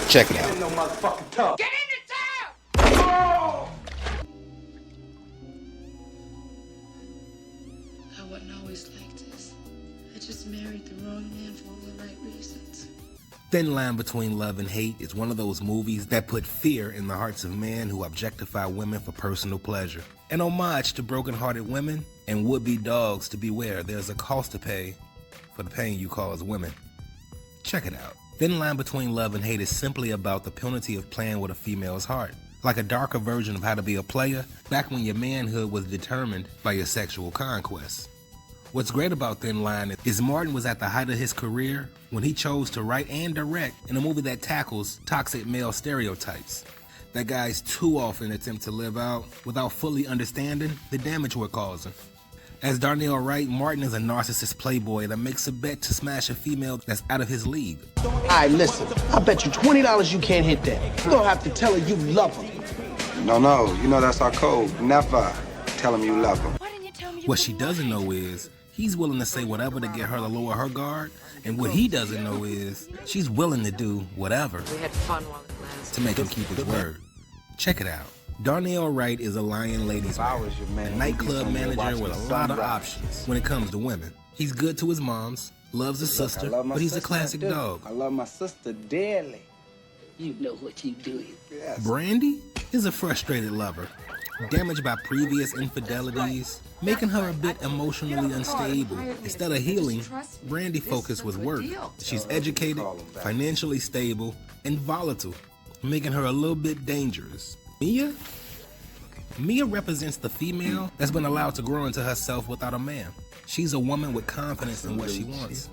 Check it out. Get in the tub! Oh! I wasn't always like this. I just married the wrong man for all the right reasons. Thin Line Between Love and Hate is one of those movies that put fear in the hearts of men who objectify women for personal pleasure. An homage to broken-hearted women and would-be dogs to beware there's a cost to pay for the pain you cause women. Check it out. Thin Line Between Love and Hate is simply about the penalty of playing with a female's heart. Like a darker version of How to Be a Player, back when your manhood was determined by your sexual conquests. What's great about Thin Line is Martin was at the height of his career when he chose to write and direct in a movie that tackles toxic male stereotypes that guys too often attempt to live out without fully understanding the damage we're causing. As Darnel Wright, Martin is a narcissist playboy that makes a bet to smash a female that's out of his league. All right, listen, I bet you $20 you can't hit that. You don't have to tell her you love her. No, you know that's our code. Never tell him you love him. What she doesn't know is he's willing to say whatever to get her to lower her guard, and what he doesn't know is she's willing to do whatever We had fun while it lasted. to make him keep his word. Check it out. Darnel Wright is a Lion Ladies man, a nightclub manager with a lot of options when it comes to women. He's good to his moms, loves his sister, but he's a classic dog. I love my sister dearly. You know what you doing. Yes. Brandy is a frustrated lover, damaged by previous infidelities, making her a bit emotionally unstable. Instead of healing, Brandy's focus was work. She's educated, financially stable, and volatile, making her a little bit dangerous. Mia represents the female that's been allowed to grow into herself without a man. She's a woman with confidence in what she wants.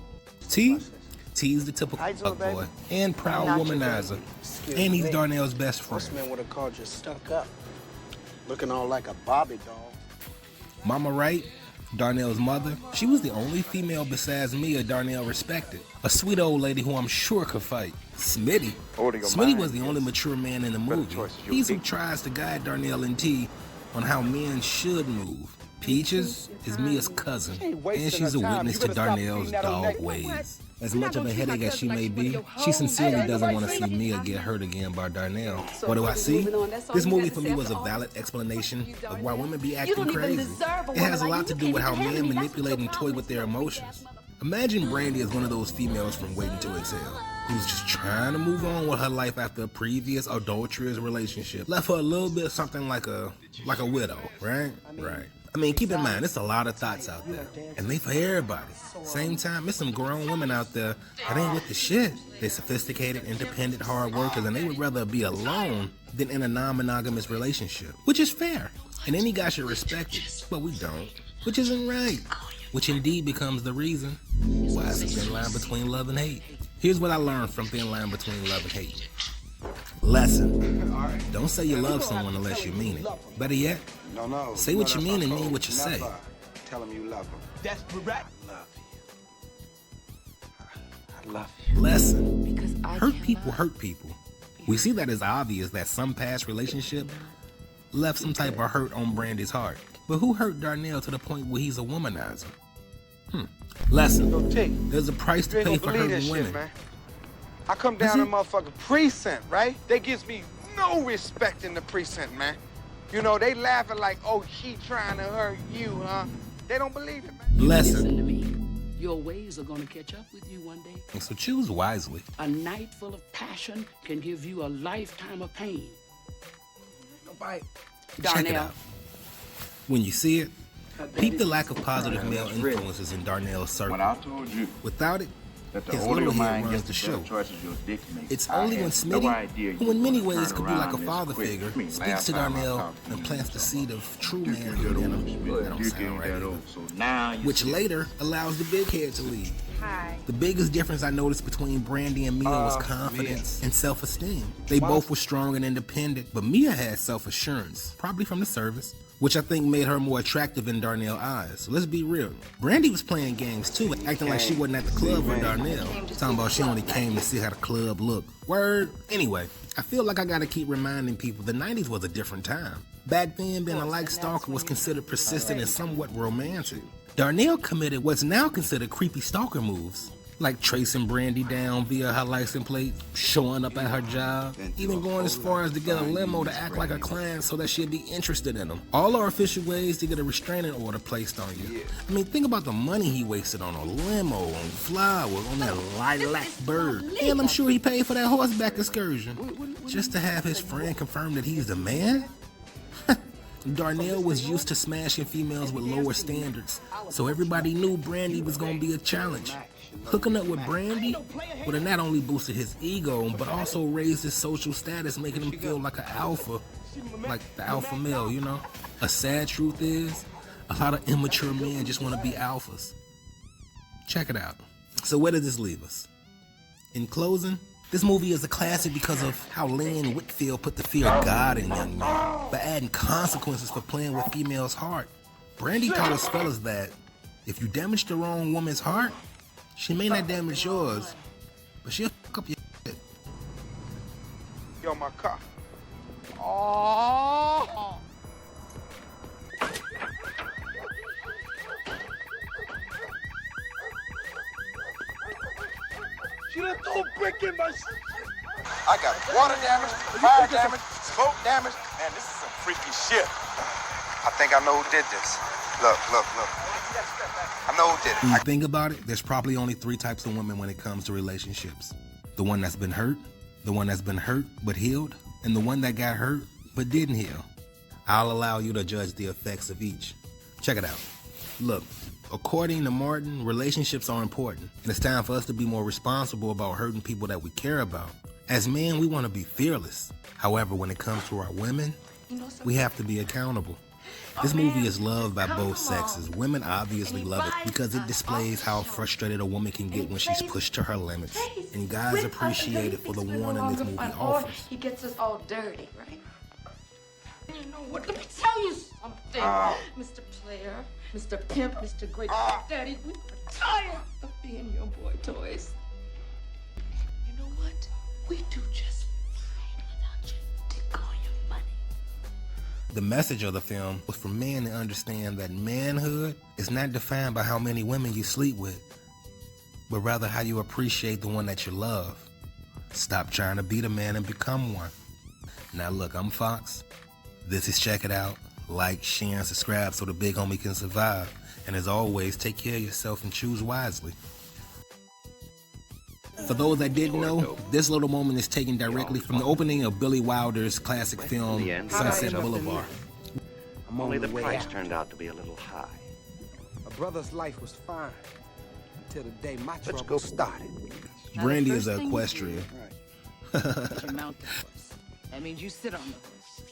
T's the typical fuckboy and proud womanizer, and he's Darnell's best friend. Most men would have called you stuck up, looking all like a Barbie doll. Mama Wright, Darnell's mother, she was the only female besides Mia Darnell respected. A sweet old lady who I'm sure could fight. Smitty was the only mature man in the movie. He's who tries to guide Darnell and T on how men should move. Peaches is Mia's cousin, and she's a witness to Darnell's dog ways. As much of a headache as she may be, she sincerely doesn't want to see Mia get hurt again by Darnell. What do I see? This movie for me was a valid explanation of why women be acting crazy. It has a lot to do with how men manipulate and toy with their emotions. Imagine Brandy as one of those females from Waiting to Exhale, who's just trying to move on with her life after a previous adulterous relationship. Left her a little bit something like a widow, right? Right. I mean, keep in mind, there's a lot of thoughts out there, and they for everybody. Same time, there's some grown women out there that ain't with the shit. They're sophisticated, independent, hard workers, and they would rather be alone than in a non-monogamous relationship, which is fair, and any guy should respect it, but we don't, which isn't right, which indeed becomes the reason why it's a thin line between love and hate. Here's what I learned from Thin Line Between Love and Hate. Lesson. Don't say you love someone unless you mean it. Better yet, say what you mean and mean what you say. Tell him you love him. That's correct. I love you. Lesson. Hurt people. We see that as obvious that some past relationship left some type of hurt on Brandy's heart. But who hurt Darnell to the point where he's a womanizer? Lesson. There's a price to pay for hurting women. Man. I come down to motherfucking precinct, right? They gives me no respect in the precinct, man. You know, they laughing like, oh, she trying to hurt you, huh? They don't believe it, man. Listen to me. Your ways are going to catch up with you one day. And so choose wisely. A night full of passion can give you a lifetime of pain. Nobody. Check it Darnell. out. When you see it, peep the lack of positive male influences in Darnell's circle. When I told you Without it, that the his older little your head mind runs gets, the the show. better choices your dick makes. It's I only had when no Smitty, idea who you in many were gonna ways turn could be like a around this father quick. figure, I mean, speaks last to time I Darnell talked to and you, plants the seed of true you manhood get in over him. spit. That don't You sound get right that either. over. So now you Which see. later allows the big head to lead. Hi. The biggest difference I noticed between Brandy and Mia was confidence and self-esteem. They both were strong and independent, but Mia had self-assurance, probably from the service, which I think made her more attractive in Darnell's eyes. So let's be real. Brandy was playing games too, acting like she wasn't at the club with Darnell. Talking about she only came to see how the club looked. Word. Anyway, I feel like I gotta keep reminding people the 90s was a different time. Back then, being a like stalker was considered persistent and somewhat romantic. Darnell committed what's now considered creepy stalker moves. Like tracing Brandy down via her license plate, showing up at her job, even going as far as to get a limo to act like a client so that she'd be interested in him. All are official ways to get a restraining order placed on you. I mean, think about the money he wasted on a limo, on flowers, on that lilac bird. And I'm sure he paid for that horseback excursion. Just to have his friend confirm that he's the man? Darnel was used to smashing females with lower standards, so everybody knew Brandy was gonna be a challenge. Hooking up with Brandy would have not only boosted his ego, but also raised his social status, making him feel like an alpha, like the alpha male, you know? A sad truth is, a lot of immature men just want to be alphas. Check it out. So where does this leave us? In closing, this movie is a classic because of how Lynn Whitfield put the fear of God in young men, by adding consequences for playing with females' heart. Brandy taught us fellas that if you damage the wrong woman's heart, she may not damage yours, but she'll fuck up your shit. Yo, my car. Oh! She done threw a brick in my I got water damage, fire damage, smoke damage, man, this is some freaky shit. I think I know who did this. Look. I know who did it. When you think about it, there's probably only 3 types of women when it comes to relationships. The one that's been hurt, the one that's been hurt but healed, and the one that got hurt but didn't heal. I'll allow you to judge the effects of each. Check it out. Look, according to Martin, relationships are important, and it's time for us to be more responsible about hurting people that we care about. As men, we want to be fearless. However, when it comes to our women, we have to be accountable. This movie is loved by both sexes. Women obviously love it because it displays how frustrated a woman can get when she's pushed to her limits. And guys appreciate it for the warning this movie offers. He gets us all dirty, right? You know what? Let me tell you something, Mr. Player, Mr. Pimp, Mr. Great Daddy. We are tired of being your boy toys. You know what? We do just fine without your dick on your money. The message of the film was for men to understand that manhood is not defined by how many women you sleep with, but rather how you appreciate the one that you love. Stop trying to be the man and become one. Now look, I'm Fox. This is Check It Out. Like, share, and subscribe so the big homie can survive. And as always, take care of yourself and choose wisely. For those that didn't know, this little moment is taken directly from the opening of Billy Wilder's classic film, Sunset Boulevard. Only the price turned out to be a little high. A brother's life was fine until the day my trouble started. Brandy is an equestrian. You mount the horse. That means you sit on the horse.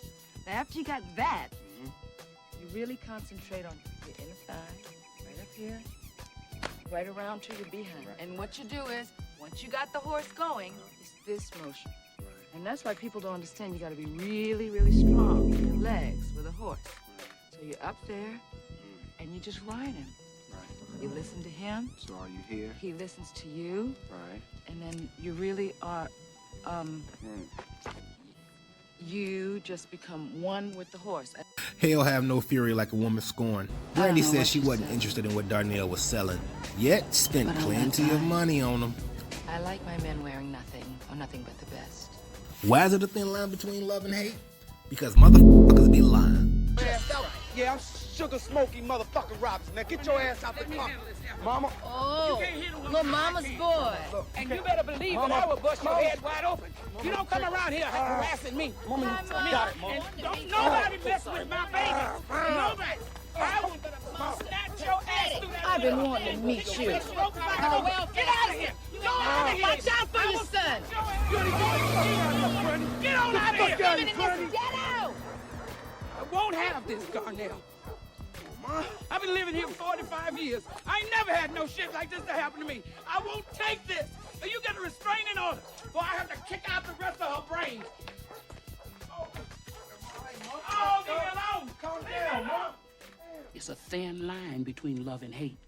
Now, after you got that, you really concentrate on your inner thigh, right up here, right around to your behind. And what you do is, once you got the horse going, it's this motion. And that's why people don't understand you gotta be really, really strong in your legs with a horse. So you're up there, and you just ride him. You listen to him. So are you here? He listens to you. Right. And then you really are, you just become one with the horse. Hell have no fury like a woman scorned. Brandy said she wasn't interested in what Darnel was selling, yet spent plenty of money on him. I like my men wearing nothing, or nothing but the best. Why is it a thin line between love and hate? Because motherfuckers be lying. Yeah, I'm Sugar Smoky motherfucking Robinson. Now get your ass out the car. Mama. Oh, little mama's boy. And you better believe that I will bust your head wide open. You don't come around here harassing me. Mama, got it, Mama. And don't nobody mess with my baby. Nobody. I will snatch your ass through that. I've been wanting to meet you. Get out of here. Go out of here. Watch out for your son. Get on out of here. Get out. I won't have this, Darnel. I've been living here for 45 years. I ain't never had no shit like this to happen to me. I won't take this. You get a restraining order, or I have to kick out the rest of her brains. Oh, leave me alone. Calm down, Mom. It's a thin line between love and hate.